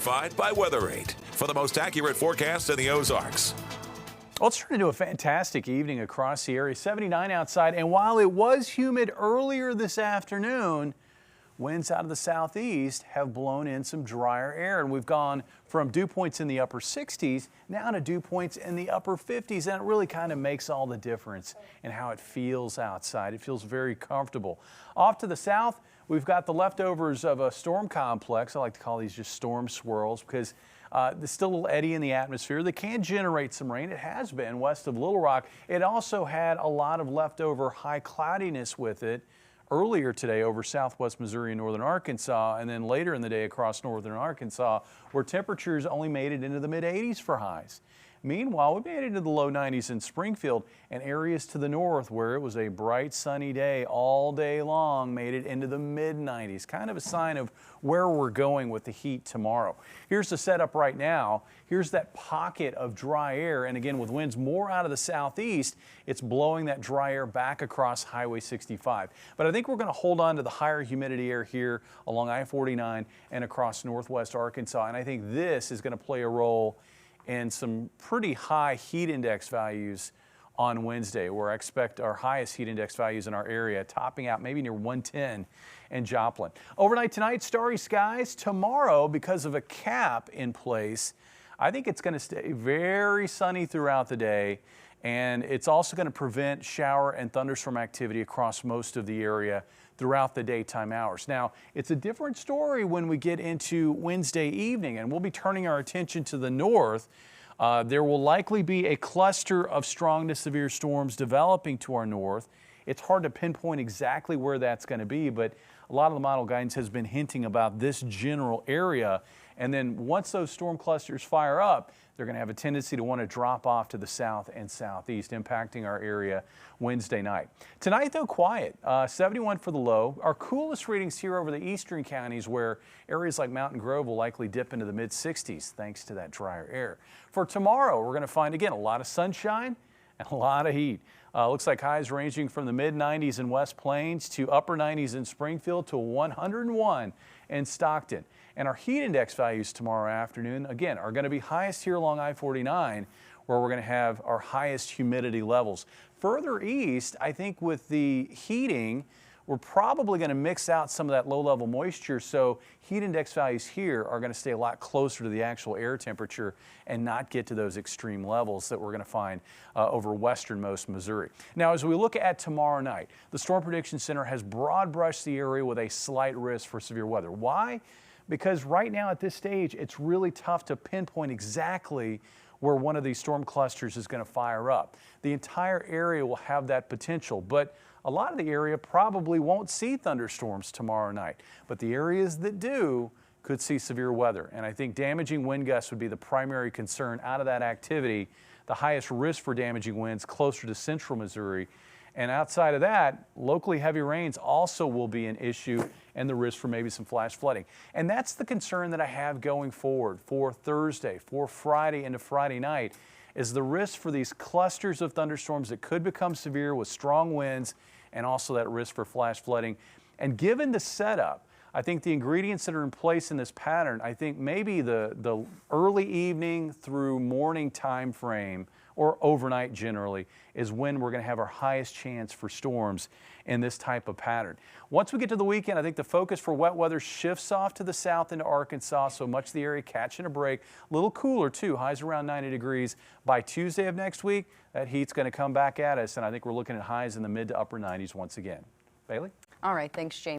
Certified by Weather 8 for the most accurate forecast in the Ozarks. Well, it's turned into a fantastic evening across the area. 79 outside, and while it was humid earlier this afternoon, winds out of the southeast have blown in some drier air, and we've gone from dew points in the upper 60s now to dew points in the upper 50s, and it really kind of makes all the difference in how it feels outside. It feels very comfortable. Off to the south, we've got the leftovers of a storm complex. I like to call these just storm swirls because there's still a little eddy in the atmosphere that can generate some rain. It has been west of Little Rock. It also had a lot of leftover high cloudiness with it earlier today over southwest Missouri and northern Arkansas, and then later in the day across northern Arkansas, where temperatures only made it into the mid-80s for highs. Meanwhile, we made it into the low 90s in Springfield, and areas to the north where it was a bright sunny day all day long made it into the mid-90s. Kind of a sign of where we're going with the heat tomorrow. Here's the setup right now. Here's that pocket of dry air, and again with winds more out of the southeast, it's blowing that dry air back across Highway 65. But I think we're going to hold on to the higher humidity air here along I-49 and across northwest Arkansas, and I think this is going to play a role and some pretty high heat index values on Wednesday, where I expect our highest heat index values in our area topping out maybe near 110 in Joplin. Overnight tonight, starry skies. Tomorrow, because of a cap in place, I think it's going to stay very sunny throughout the day, and it's also going to prevent shower and thunderstorm activity across most of the area throughout the daytime hours. Now, it's a different story when we get into Wednesday evening, and we'll be turning our attention to the north. There will likely be a cluster of strong to severe storms developing to our north. It's hard to pinpoint exactly where that's going to be, but a lot of the model guidance has been hinting about this general area. And then once those storm clusters fire up, they're going to have a tendency to want to drop off to the south and southeast, impacting our area Wednesday night. Tonight, though, quiet. 71 for the low. Our coolest readings here over the eastern counties, where areas like Mountain Grove will likely dip into the mid-60s thanks to that drier air. For tomorrow, we're going to find, again, a lot of sunshine and a lot of heat. Looks like highs ranging from the mid-90s in West Plains to upper 90s in Springfield to 101 in Stockton. And our heat index values tomorrow afternoon, again, are going to be highest here along I-49, where we're going to have our highest humidity levels. Further east, I think with the heating, we're probably going to mix out some of that low-level moisture, so heat index values here are going to stay a lot closer to the actual air temperature and not get to those extreme levels that we're going to find over westernmost Missouri. Now, as we look at tomorrow night, the Storm Prediction Center has broad brushed the area with a slight risk for severe weather. Why? Because right now at this stage, it's really tough to pinpoint exactly where one of these storm clusters is going to fire up. The entire area will have that potential, but a lot of the area probably won't see thunderstorms tomorrow night. But the areas that do could see severe weather, and I think damaging wind gusts would be the primary concern out of that activity. The highest risk for damaging winds closer to central Missouri. And outside of that, locally heavy rains also will be an issue, and the risk for maybe some flash flooding. And that's the concern that I have going forward for Thursday, for Friday into Friday night, is the risk for these clusters of thunderstorms that could become severe with strong winds, and also that risk for flash flooding. And given the setup, I think the ingredients that are in place in this pattern, I think maybe the early evening through morning time frame, or overnight generally, is when we're going to have our highest chance for storms in this type of pattern. Once we get to the weekend, I think the focus for wet weather shifts off to the south into Arkansas, so much of the area catching a break. A little cooler too, highs around 90 degrees. By Tuesday of next week, that heat's going to come back at us, and I think we're looking at highs in the mid to upper 90s once again. Bailey? All right, thanks, James.